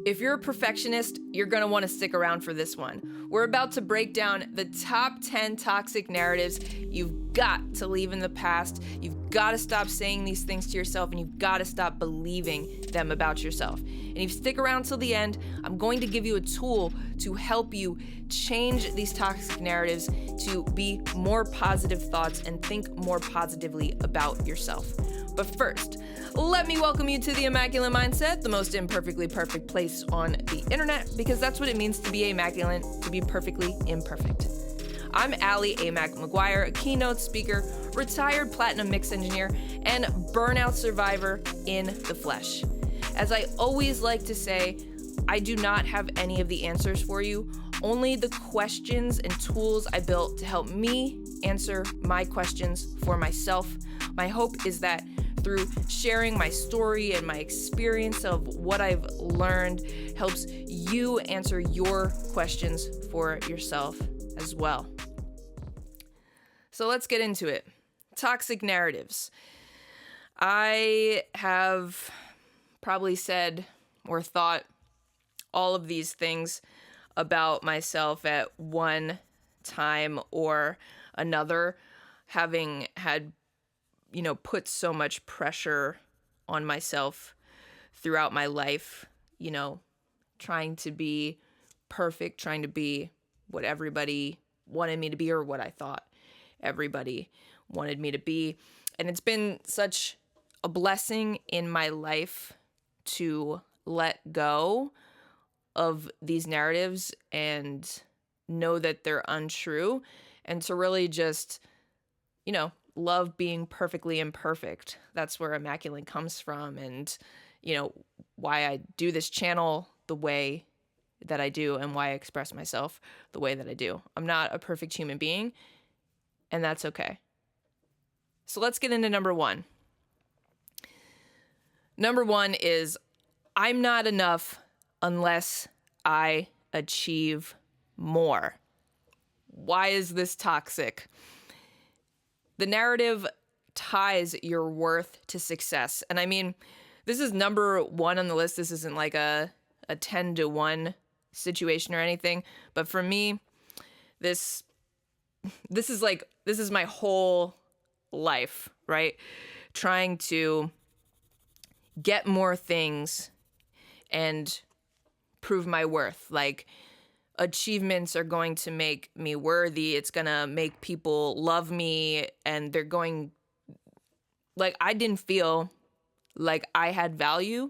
If you're a perfectionist, you're going to want to stick around for this one. We're about to break down the top 10 toxic narratives you've got to leave in the past. You've got to stop saying these things to yourself, and you've got to stop believing them about yourself. And if you stick around till the end, I'm going to give you a tool to help you change these toxic narratives to be more positive thoughts and think more positively about yourself. But first, let me welcome you to the Amaculent Mindset, the most imperfectly perfect place on the internet, because that's what it means to be immaculate, to be perfectly imperfect. I'm AMAC McGuire, a keynote speaker, retired platinum mix engineer, and burnout survivor in the flesh. As I always like to say, I do not have any of the answers for you, only the questions and tools I built to help me answer my questions for myself. My hope is that through sharing my story and my experience of what I've learned helps you answer your questions for yourself as well. So let's get into it. Toxic narratives. I have probably said or thought all of these things about myself at one time or another, having had put so much pressure on myself throughout my life, trying to be perfect, trying to be what everybody wanted me to be or what I thought everybody wanted me to be. And it's been such a blessing in my life to let go of these narratives and know that they're untrue, and to really just, love being perfectly imperfect. That's where Amaculent comes from, and, why I do this channel the way that I do and why I express myself the way that I do. I'm not a perfect human being, and that's okay. So let's get into number one. Number one is, I'm not enough unless I achieve more. Why is this toxic? The narrative ties your worth to success. And I mean, this is number one on the list. This isn't like a 10-1 situation or anything. But for me, this is my whole life, right? Trying to get more things and prove my worth. Like, achievements are going to make me worthy. It's going to make people love me, and they're going, like, I didn't feel like I had value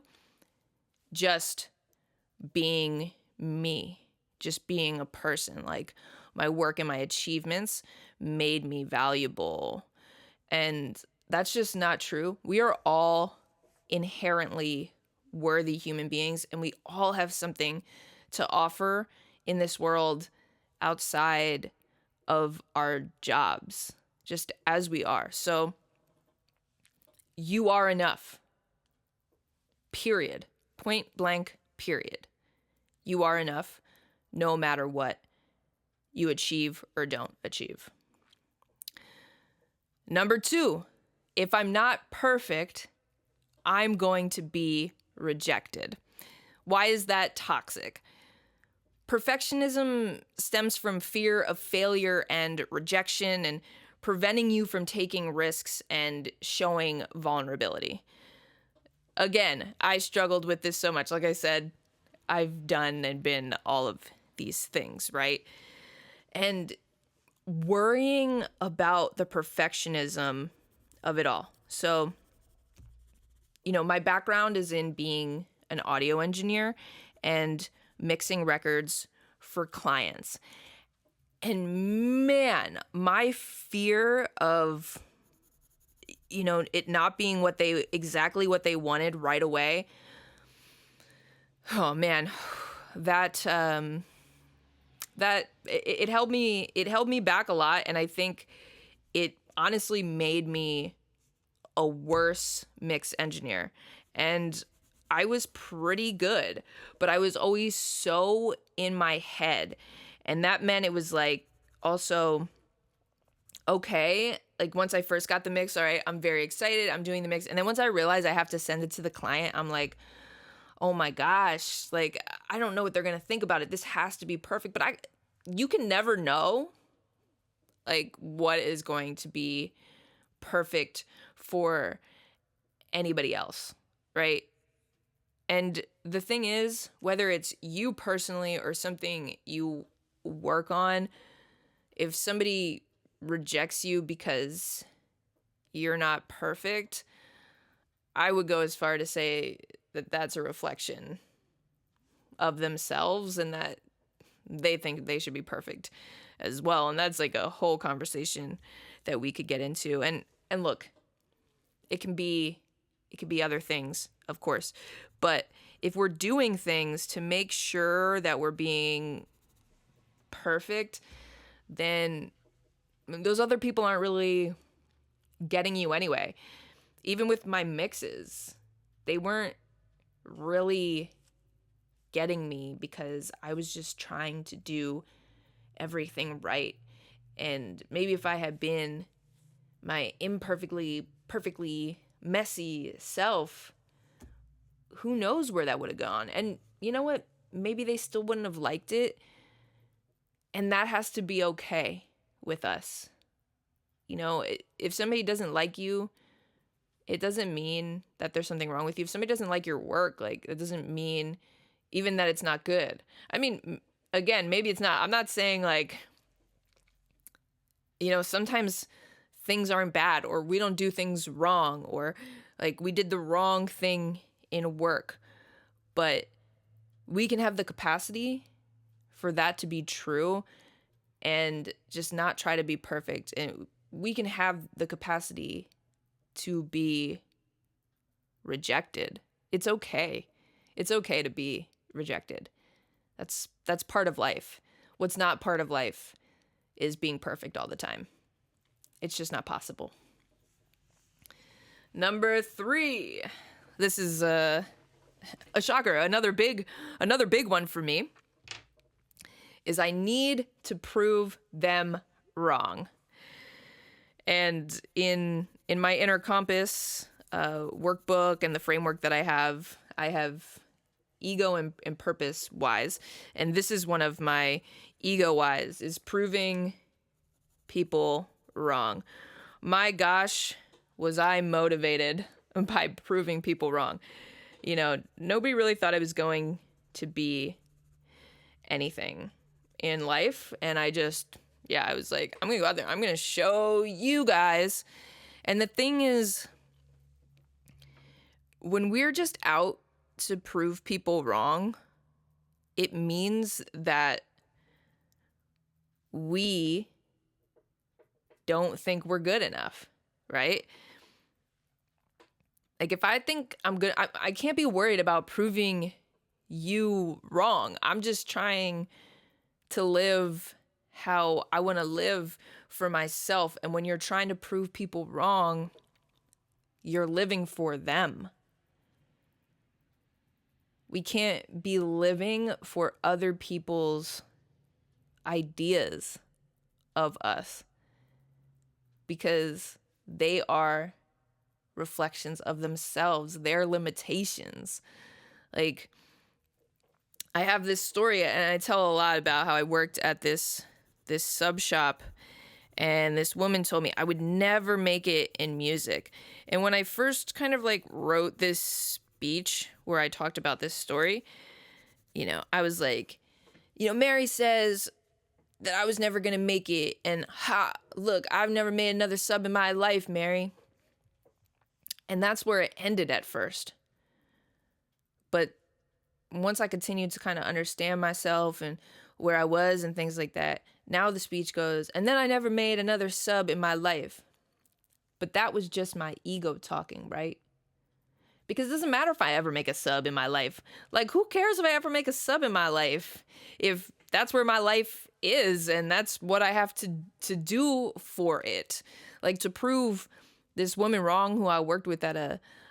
just being me, just being a person. Like, my work and my achievements made me valuable. And that's just not true. We are all inherently worthy human beings, and we all have something to offer in this world outside of our jobs, just as we are. So you are enough. Period. Point blank, period. You are enough no matter what you achieve or don't achieve. Number two, if I'm not perfect, I'm going to be rejected. Why is that toxic? Perfectionism stems from fear of failure and rejection, and preventing you from taking risks and showing vulnerability. Again, I struggled with this so much. Like I said, I've done and been all of these things, right? And worrying about the perfectionism of it all. So, my background is in being an audio engineer and mixing records for clients. And man, my fear of, it not being exactly what they wanted right away. Oh man, that it held me back a lot. And I think it honestly made me a worse mix engineer. And I was pretty good, but I was always so in my head. And that meant it was like, also, okay, like once I first got the mix, all right, I'm very excited, I'm doing the mix. And then once I realized I have to send it to the client, I'm like, oh my gosh, like, I don't know what they're going to think about it. This has to be perfect. But you can never know, like, what is going to be perfect for anybody else, right? And the thing is, whether it's you personally or something you work on, if somebody rejects you because you're not perfect, I would go as far to say that that's a reflection of themselves and that they think they should be perfect as well. And that's like a whole conversation that we could get into. And look, it can be other things, of course. But if we're doing things to make sure that we're being perfect, then those other people aren't really getting you anyway. Even with my mixes, they weren't really getting me because I was just trying to do everything right. And maybe if I had been my perfectly messy self, who knows where that would have gone. And you know what? Maybe they still wouldn't have liked it. And that has to be okay with us. You know, if somebody doesn't like you, it doesn't mean that there's something wrong with you. If somebody doesn't like your work, like, it doesn't mean even that it's not good. I mean, again, maybe it's not. I'm not saying, like, you know, sometimes things aren't bad, or we don't do things wrong, or like we did the wrong thing in work. But we can have the capacity for that to be true and just not try to be perfect. And we can have the capacity to be rejected. It's okay. It's okay to be rejected. That's part of life. What's not part of life is being perfect all the time. It's just not possible. Number 3. This is a shocker. Another big one for me is I need to prove them wrong. And in my Inner Compass workbook and the framework that I have ego and purpose wise. And this is one of my ego wise, is proving people wrong. My gosh, was I motivated by proving people wrong. You know, nobody really thought I was going to be anything in life. And I was like, I'm going to go out there. I'm going to show you guys. And the thing is, when we're just out to prove people wrong, it means that we don't think we're good enough, right? Like, if I think I'm good, I can't be worried about proving you wrong. I'm just trying to live how I want to live for myself. And when you're trying to prove people wrong, you're living for them. We can't be living for other people's ideas of us because they are reflections of themselves, their limitations. Like, I have this story, and I tell a lot about how I worked at this sub shop, and this woman told me I would never make it in music. And when I first kind of like wrote this speech where I talked about this story, you know, I was like, you know, Mary says that I was never going to make it. And look, I've never made another sub in my life, Mary. And that's where it ended at first. But once I continued to kind of understand myself and where I was and things like that, now the speech goes, and then I never made another sub in my life. But that was just my ego talking, right? Because it doesn't matter if I ever make a sub in my life. Like, who cares if I ever make a sub in my life? If that's where my life is and that's what I have to do for it. Like, to prove this woman wrong who I worked with at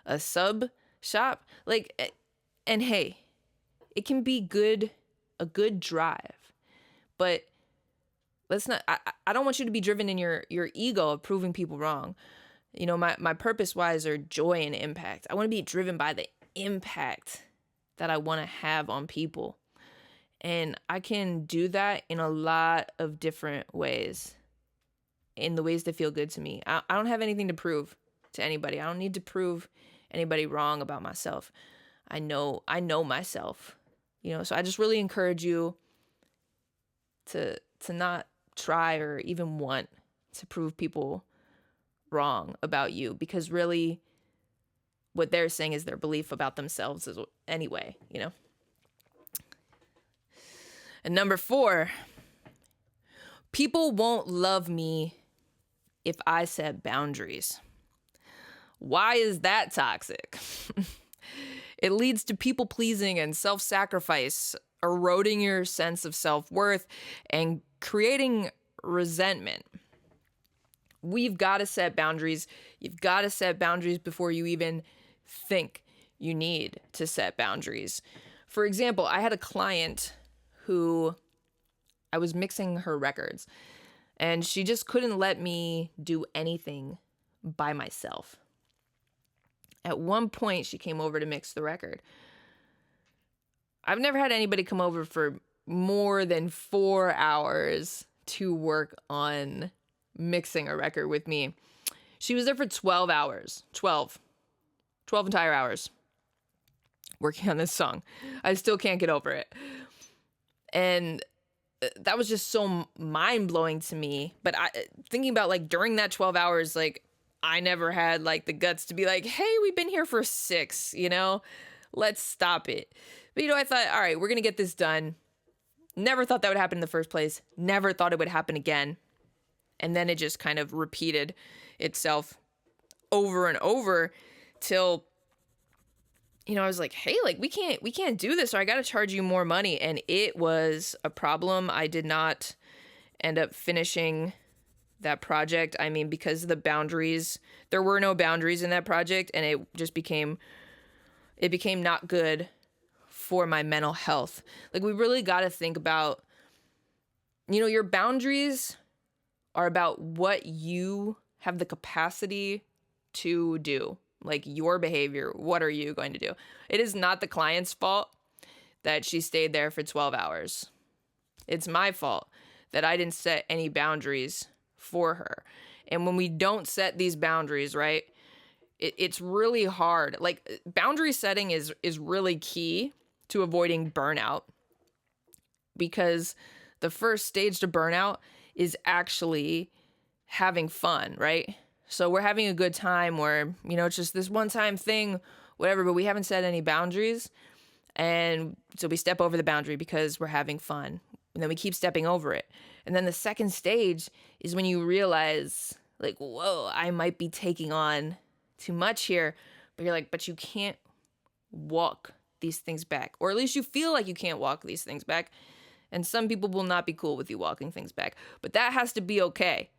a sub shop. Like, and hey, it can be a good drive. But let's not, I don't want you to be driven in your ego of proving people wrong. You know, my purpose wise are joy and impact. I want to be driven by the impact that I want to have on people. And I can do that in a lot of different ways, in the ways that feel good to me. I don't have anything to prove to anybody. I don't need to prove anybody wrong about myself. I know myself, so I just really encourage you to not try or even want to prove people wrong about you, because really what they're saying is their belief about themselves anyway. And number 4, people won't love me if I set boundaries. Why is that toxic? It leads to people pleasing and self-sacrifice, eroding your sense of self-worth and creating resentment. We've got to set boundaries. You've got to set boundaries before you even think you need to set boundaries. For example, I had a client who I was mixing her records, and she just couldn't let me do anything by myself. At one point, she came over to mix the record. I've never had anybody come over for more than 4 hours to work on mixing a record with me. She was there for 12 hours. 12 entire hours working on this song. I still can't get over it. And that was just so mind-blowing to me. But thinking about during that 12 hours, I never had the guts to be like, hey, we've been here for 6, let's stop it. But, I thought, all right, we're going to get this done. Never thought that would happen in the first place. Never thought it would happen again. And then it just kind of repeated itself over and over till, I was like, hey, we can't do this, or I got to charge you more money. And it was a problem. I did not end up finishing that project. I mean, because of the boundaries, there were no boundaries in that project, and it just became not good for my mental health. We really got to think about, your boundaries are about what you have the capacity to do. Your behavior, what are you going to do? It is not the client's fault that she stayed there for 12 hours. It's my fault that I didn't set any boundaries for her. And when we don't set these boundaries, right, it's really hard. Boundary setting is really key to avoiding burnout, because the first stage to burnout is actually having fun, right? So we're having a good time where, it's just this one-time thing, whatever, but we haven't set any boundaries. And so we step over the boundary because we're having fun. And then we keep stepping over it. And then the second stage is when you realize, whoa, I might be taking on too much here. But you're but you can't walk these things back. Or at least you feel like you can't walk these things back. And some people will not be cool with you walking things back. But that has to be okay.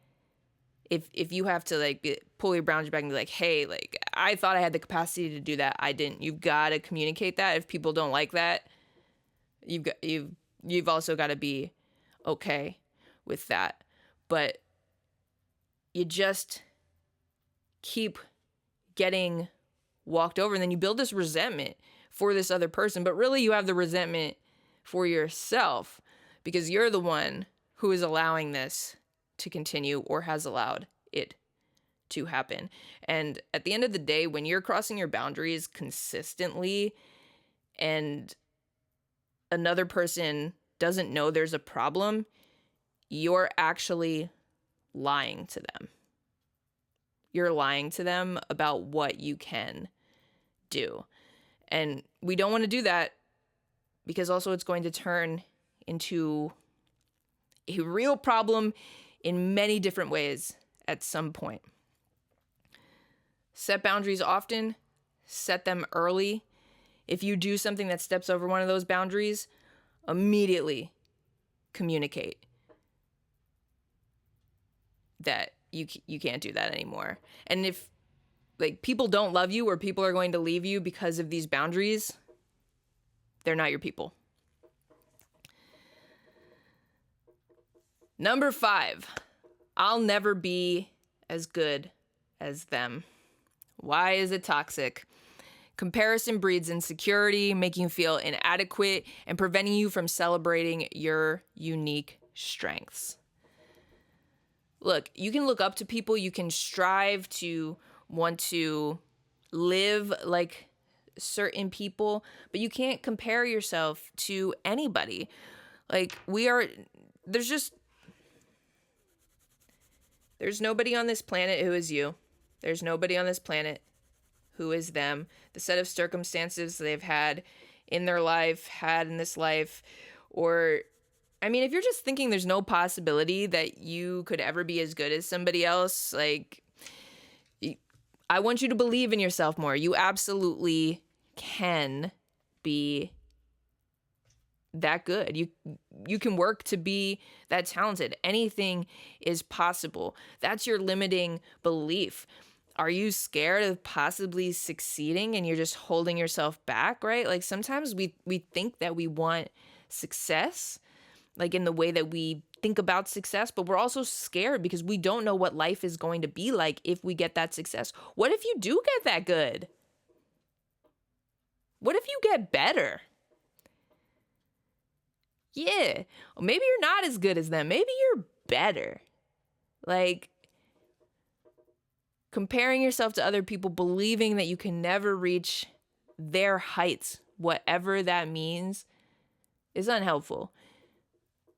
If you have to pull your boundary back and be hey, I thought I had the capacity to do that, I didn't. You've got to communicate that. If people don't like that, you've also got to be okay with that. But you just keep getting walked over, and then you build this resentment for this other person. But really, you have the resentment for yourself, because you're the one who is allowing this to continue, or has allowed it to happen. And at the end of the day, when you're crossing your boundaries consistently and another person doesn't know there's a problem, you're actually lying to them. You're lying to them about what you can do. And we don't want to do that, because also it's going to turn into a real problem in many different ways at some point. Set boundaries often, set them early. If you do something that steps over one of those boundaries, immediately communicate that you can't do that anymore. And if people don't love you, or people are going to leave you because of these boundaries, they're not your people. Number 5, I'll never be as good as them. Why is it toxic? Comparison breeds insecurity, making you feel inadequate and preventing you from celebrating your unique strengths. Look, you can look up to people, you can strive to want to live like certain people, but you can't compare yourself to anybody. Like there's nobody on this planet who is you. There's nobody on this planet who is them. The set of circumstances they've had in their life, had in this life, or, I mean, if you're just thinking there's no possibility that you could ever be as good as somebody else, like, I want you to believe in yourself more. You absolutely can be that good. You can work to be that talented. Anything is possible. That's your limiting belief. Are you scared of possibly succeeding and you're just holding yourself back, right? Like sometimes we think that we want success, like in the way that we think about success, but we're also scared because we don't know what life is going to be like if we get that success. What if you do get that good? What if you get better? Yeah, well, maybe you're not as good as them. Maybe you're better. Like, comparing yourself to other people, believing that you can never reach their heights, whatever that means, is unhelpful.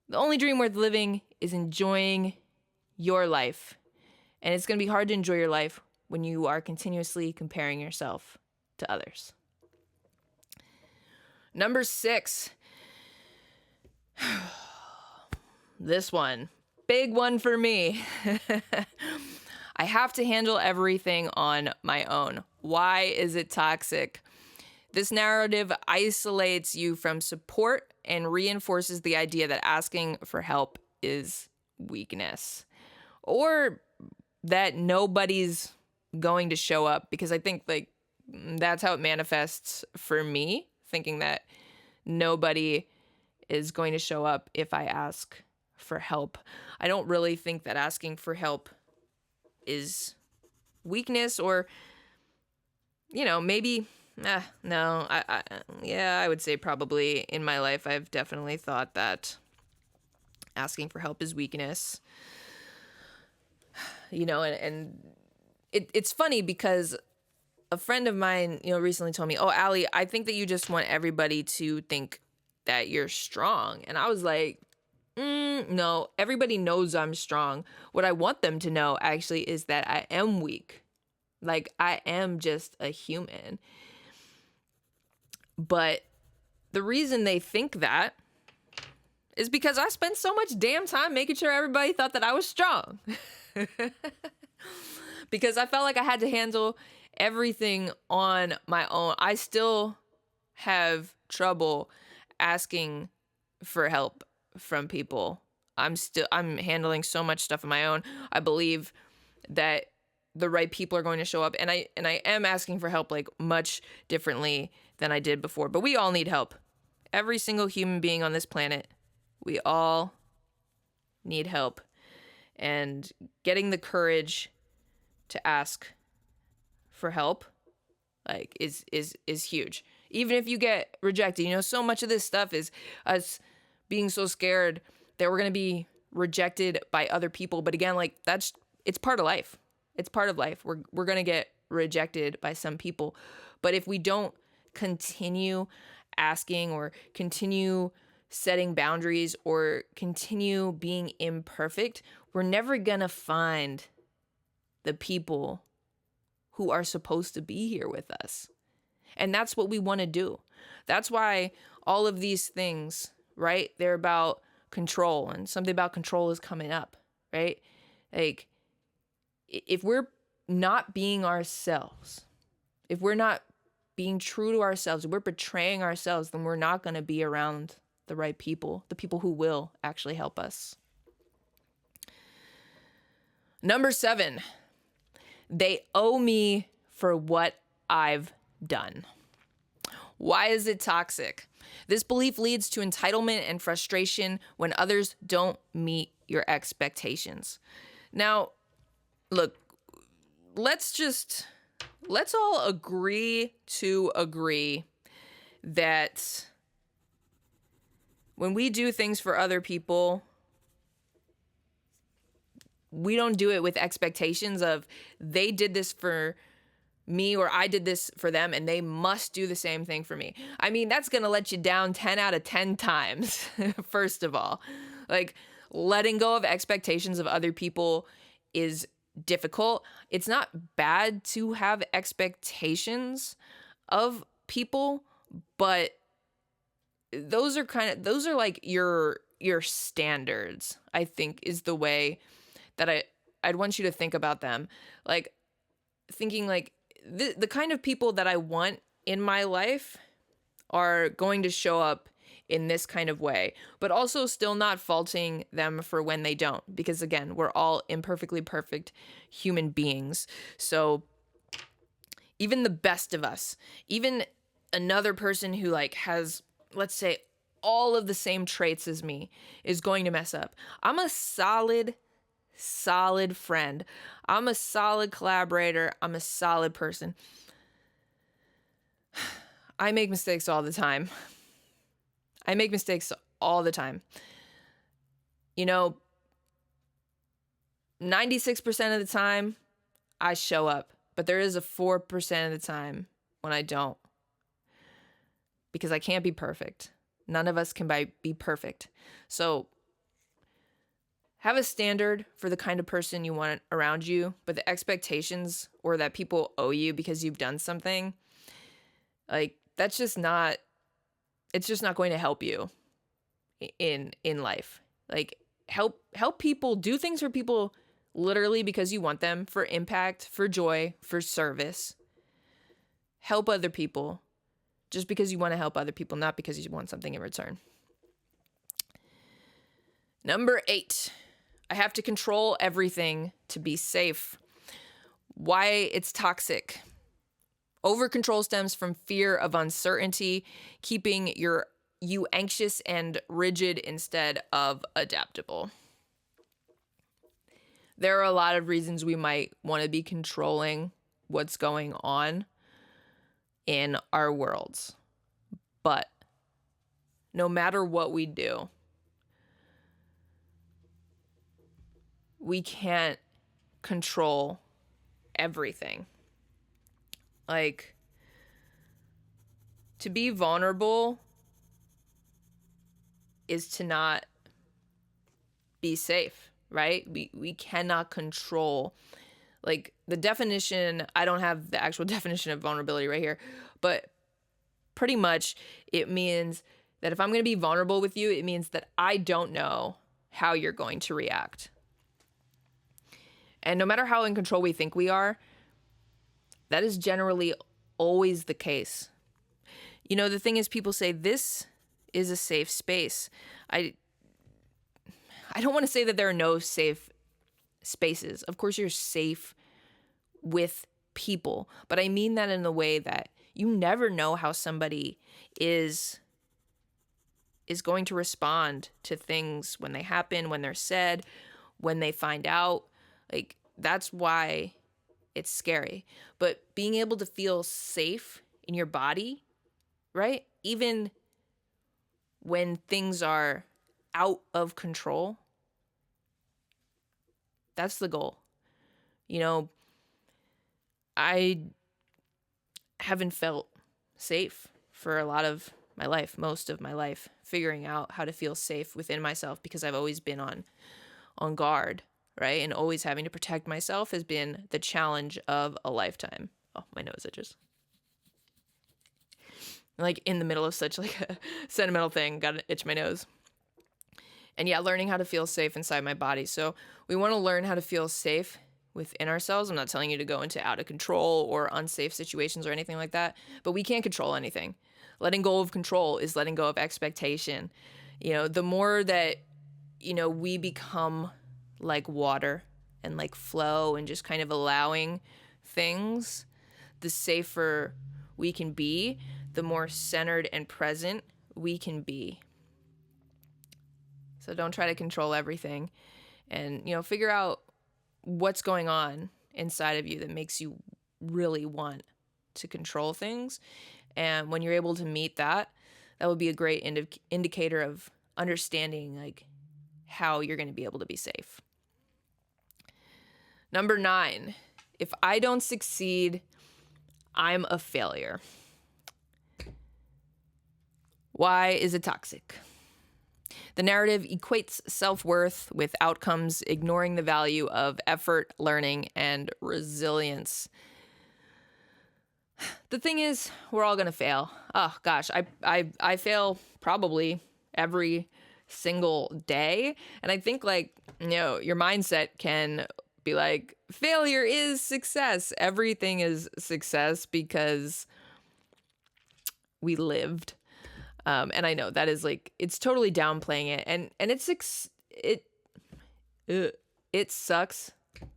The only dream worth living is enjoying your life. And it's going to be hard to enjoy your life when you are continuously comparing yourself to others. Number 6. This one, big one for me. I have to handle everything on my own. Why is it toxic? This narrative isolates you from support and reinforces the idea that asking for help is weakness, or that nobody's going to show up, because I think like that's how it manifests for me, thinking that nobody is going to show up if I ask for help. I don't really think that asking for help is weakness, or, you know, maybe, no, I would say probably in my life, I've definitely thought that asking for help is weakness, you know, and it's funny because a friend of mine, you know, recently told me, oh, Allie, I think that you just want everybody to think that you're strong. And I was like, no, everybody knows I'm strong. What I want them to know actually is that I am weak. Like, I am just a human. But the reason they think that is because I spent so much damn time making sure everybody thought that I was strong. Because I felt like I had to handle everything on my own. I still have trouble asking for help from people. I'm handling so much stuff on my own. I believe that the right people are going to show up, and I am asking for help like much differently than I did before. But we all need help. Every single human being on this planet, we all need help. And getting the courage to ask for help like is huge. Even if you get rejected, you know, so much of this stuff is us being so scared that we're going to be rejected by other people. But again, like it's part of life. It's part of life. We're going to get rejected by some people. But if we don't continue asking or continue setting boundaries or continue being imperfect, we're never going to find the people who are supposed to be here with us. And that's what we want to do. That's why all of these things, right? They're about control, and something about control is coming up, right? Like, if we're not being ourselves, if we're not being true to ourselves, if we're betraying ourselves, then we're not going to be around the right people, the people who will actually help us. Number 7, they owe me for what I've done. Why is it toxic? This belief leads to entitlement and frustration when others don't meet your expectations. Now, look, let's just let's all agree to agree that when we do things for other people, we don't do it with expectations of they did this for me or I did this for them and they must do the same thing for me. I mean, that's going to let you down 10 out of 10 times, first of all. Like, letting go of expectations of other people is difficult. It's not bad to have expectations of people, but those are like your standards, I think, is the way that I'd want you to think about them. Like, thinking like the kind of people that I want in my life are going to show up in this kind of way, but also still not faulting them for when they don't, because again, we're all imperfectly perfect human beings. So even the best of us, even another person who like has, let's say, all of the same traits as me is going to mess up. I'm a solid friend. I'm a solid collaborator. I'm a solid person. I make mistakes all the time. 96% of the time I show up, but there is a 4% of the time when I don't, because I can't be perfect. None of us can be perfect. So have a standard for the kind of person you want around you, but the expectations or that people owe you because you've done something, like, it's just not going to help you in life. Like, help people, do things for people literally because you want them, for impact, for joy, for service. Help other people just because you want to help other people, not because you want something in return. Number 8, I have to control everything to be safe. Why it's toxic. Over control stems from fear of uncertainty, keeping you anxious and rigid instead of adaptable. There are a lot of reasons we might want to be controlling what's going on in our worlds. But no matter what we do, we can't control everything. Like, to be vulnerable is to not be safe, right? We cannot control. Like, the definition, I don't have the actual definition of vulnerability right here, but pretty much it means that if I'm going to be vulnerable with you, it means that I don't know how you're going to react. And no matter how in control we think we are, that is generally always the case. The thing is, people say this is a safe space. I don't want to say that there are no safe spaces. Of course, you're safe with people, but I mean that in the way that you never know how somebody is going to respond to things when they happen, when they're said, when they find out. Like, that's why it's scary. But being able to feel safe in your body, right? Even when things are out of control, that's the goal. I haven't felt safe for a lot of my life, most of my life, figuring out how to feel safe within myself, because I've always been on guard, right? And always having to protect myself has been the challenge of a lifetime. Oh, my nose itches. Like, in the middle of such like a sentimental thing, gotta itch my nose. And yeah, learning how to feel safe inside my body. So we want to learn how to feel safe within ourselves. I'm not telling you to go into out of control or unsafe situations or anything like that, but we can't control anything. Letting go of control is letting go of expectation. The more that, we become like water and like flow and just kind of allowing things, the safer we can be, the more centered and present we can be. So don't try to control everything, and, figure out what's going on inside of you that makes you really want to control things. And when you're able to meet that, that would be a great indicator of understanding like how you're going to be able to be safe. Number 9, if I don't succeed, I'm a failure. Why is it toxic? The narrative equates self-worth with outcomes, ignoring the value of effort, learning, and resilience. The thing is, we're all going to fail. Oh gosh, I fail probably every single day. And I think like, your mindset can be like, failure is success. Everything is success because we lived. And I know that is like, it's totally downplaying it. And it sucks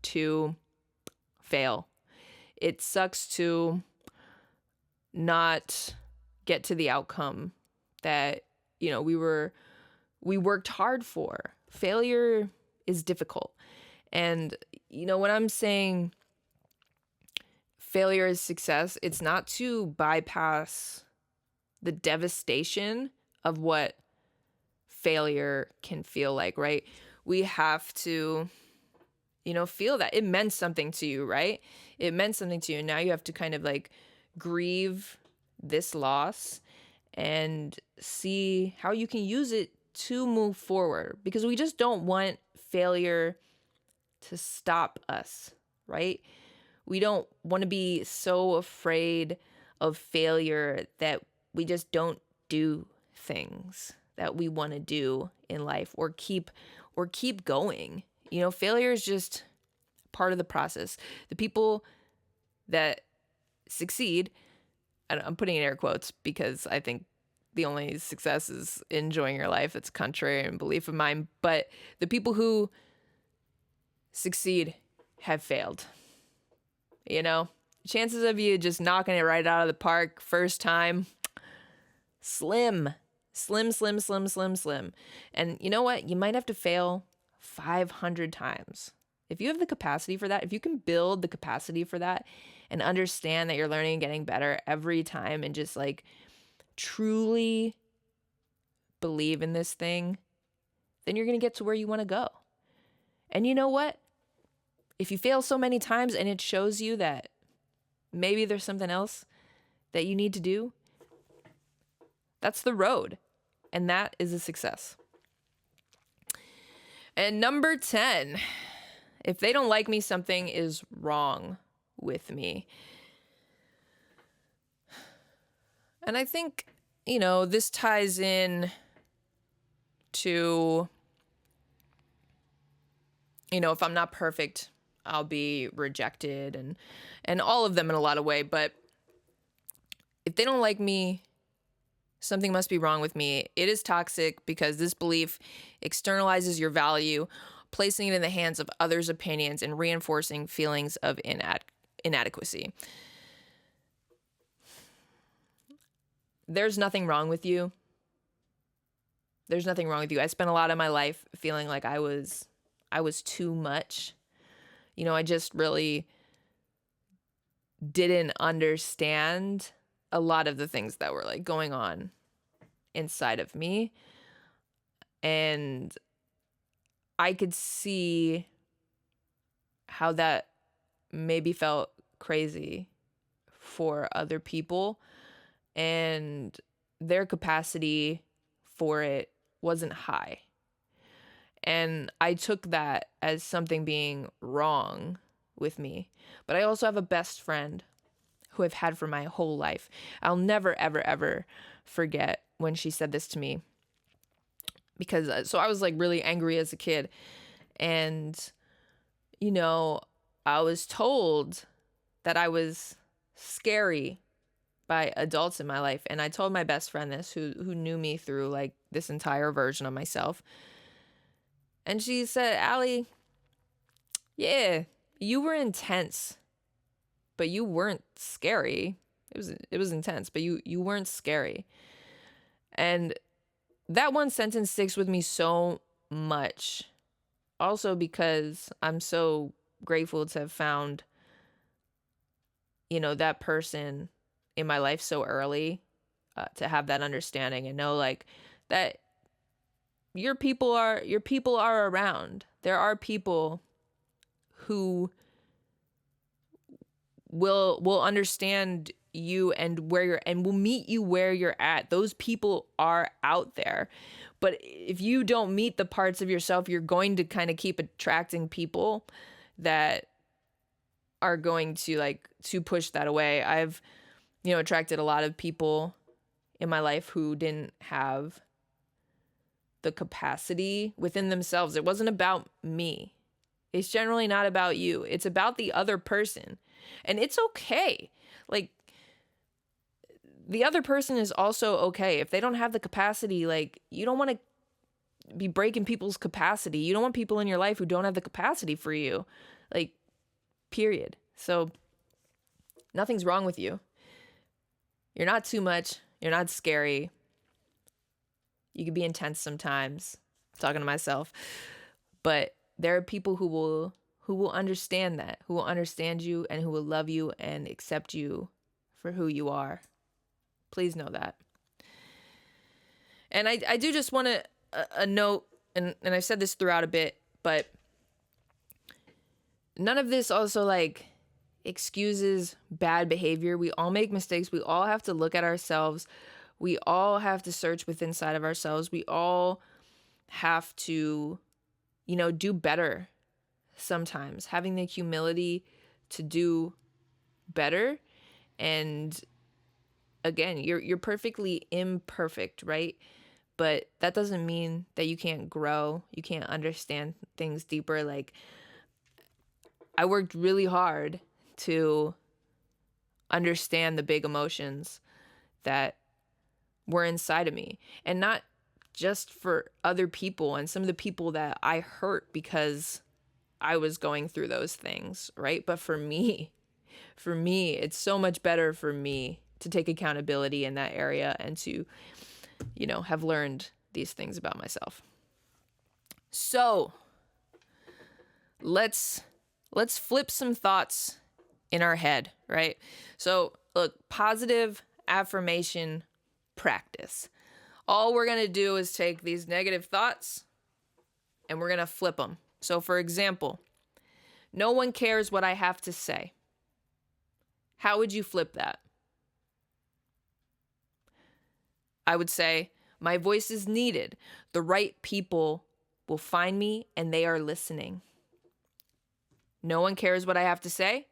to fail. It sucks to not get to the outcome that, we worked hard for. Failure is difficult. And, when I'm saying failure is success, it's not to bypass the devastation of what failure can feel like, right? We have to, feel that it meant something to you, right? It meant something to you. Now you have to kind of like grieve this loss and see how you can use it to move forward, because we just don't want failure to stop us, right? We don't want to be so afraid of failure that we just don't do things that we want to do in life or keep going. Failure is just part of the process. The people that succeed, and I'm putting in air quotes because I think the only success is enjoying your life. It's contrary and belief of mine. But the people who succeed have failed. Chances of you just knocking it right out of the park first time, slim. And you know what? You might have to fail 500 times. If you have the capacity for that, if you can build the capacity for that and understand that you're learning and getting better every time and just like truly believe in this thing, then you're going to get to where you want to go. And you know what? If you fail so many times and it shows you that maybe there's something else that you need to do, that's the road. And that is a success. And number 10, if they don't like me, something is wrong with me. And I think, this ties in to, if I'm not perfect, I'll be rejected and all of them in a lot of way. But if they don't like me, something must be wrong with me. It is toxic because this belief externalizes your value, placing it in the hands of others' opinions and reinforcing feelings of inadequacy. There's nothing wrong with you. There's nothing wrong with you. I spent a lot of my life feeling like I was too much. I just really didn't understand a lot of the things that were like going on inside of me. And I could see how that maybe felt crazy for other people, and their capacity for it wasn't high. And I took that as something being wrong with me. But I also have a best friend who I've had for my whole life. I'll never, ever, ever forget when she said this to me. Because, so I was like really angry as a kid. And, I was told that I was scary by adults in my life. And I told my best friend this, who knew me through like this entire version of myself. And she said, Allie, yeah, you were intense, but you weren't scary. It was intense, but you weren't scary. And that one sentence sticks with me so much. Also because I'm so grateful to have found that person in my life so early, to have that understanding and know like that your people are around. There are people who will understand you and will meet you where you're at. Those people are out there. But if you don't meet the parts of yourself, you're going to kind of keep attracting people that are going to push that away. I've attracted a lot of people in my life who didn't have the capacity within themselves. It wasn't about me. It's generally not about you. It's about the other person. And it's okay. Like, the other person is also okay. If they don't have the capacity, like, you don't want to be breaking people's capacity. You don't want people in your life who don't have the capacity for you. Like, period. So, nothing's wrong with you. You're not too much. You're not scary. You can be intense sometimes. I'm talking to myself. But there are people who will understand that, who will understand you and who will love you and accept you for who you are. Please know that. And I do just want a note, and I've said this throughout a bit, but none of this also like excuses bad behavior. We all make mistakes. We all have to look at ourselves. We all have to search within inside of ourselves. We all have to, do better sometimes. Having the humility to do better. And again, you're perfectly imperfect, right? But that doesn't mean that you can't grow. You can't understand things deeper. Like, I worked really hard to understand the big emotions that were inside of me, and not just for other people and some of the people that I hurt because I was going through those things, right? But for me, it's so much better for me to take accountability in that area and to, have learned these things about myself. So let's flip some thoughts in our head, right? So look, positive affirmation practice. All we're going to do is take these negative thoughts and we're going to flip them. So for example, no one cares what I have to say. How would you flip that? I would say, my voice is needed. The right people will find me and they are listening. No one cares what I have to say.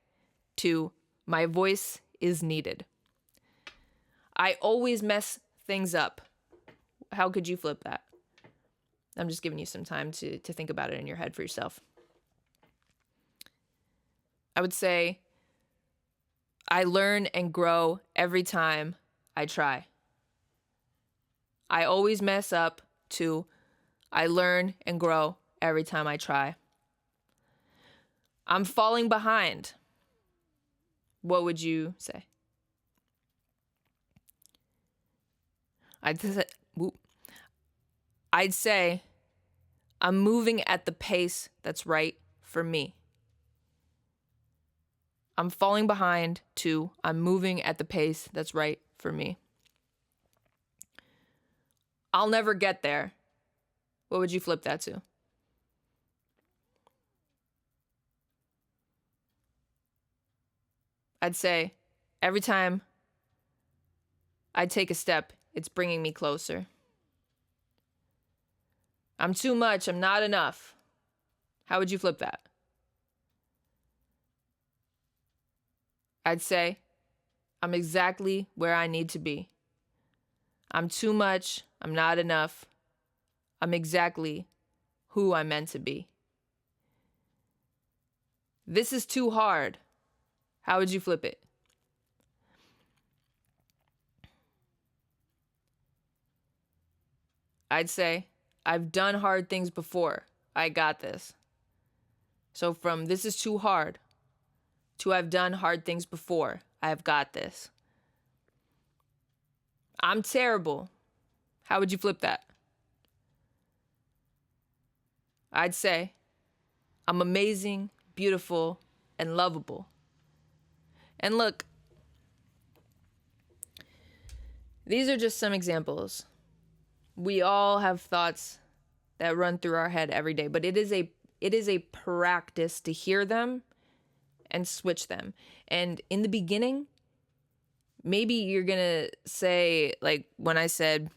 To, my voice is needed. I always mess things up. How could you flip that? I'm just giving you some time to think about it in your head for yourself. I would say, I learn and grow every time I try. I always mess up. To, I learn and grow every time I try. I'm falling behind. What would you say? I'd say, I'm moving at the pace that's right for me. I'm falling behind. To, I'm moving at the pace that's right for me. I'll never get there. What would you flip that to? I'd say, every time I take a step, it's bringing me closer. I'm too much. I'm not enough. How would you flip that? I'd say, I'm exactly where I need to be. I'm too much. I'm not enough. I'm exactly who I'm meant to be. This is too hard. How would you flip it? I'd say, I've done hard things before. I got this. So from this is too hard to I've done hard things before. I've got this. I'm terrible. How would you flip that? I'd say, I'm amazing, beautiful, and lovable. And look, These are just some examples. We all have thoughts that run through our head every day, but it is a practice to hear them and switch them. And in the beginning, maybe you're going to say, like when I said,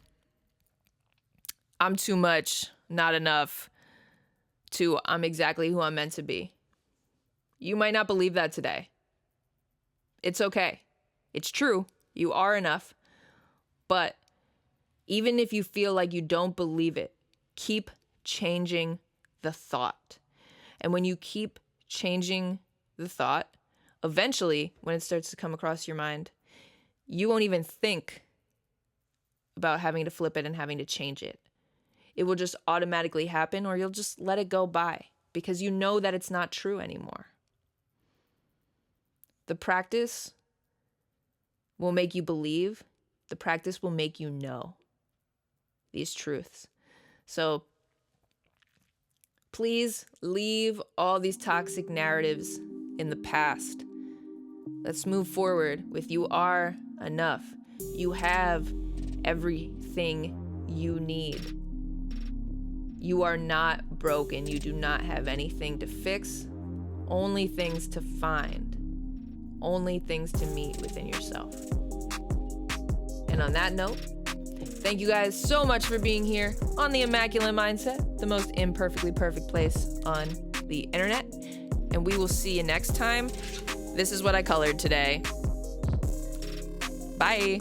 I'm too much, not enough, to I'm exactly who I'm meant to be. You might not believe that today. It's okay. It's true. You are enough. But even if you feel like you don't believe it, keep changing the thought. And when you keep changing the thought, eventually, when it starts to come across your mind, you won't even think about having to flip it and having to change it. It will just automatically happen, or you'll just let it go by because you know that it's not true anymore. The practice will make you believe. The practice will make you know these truths. So please leave all these toxic narratives in the past. Let's move forward with you are enough. You have everything you need. You are not broken. You do not have anything to fix, only things to find, only things to meet within yourself. And on that note, thank you guys so much for being here on the Amaculent Mindset, the most imperfectly perfect place on the internet. And we will see you next time. This is what I colored today. Bye.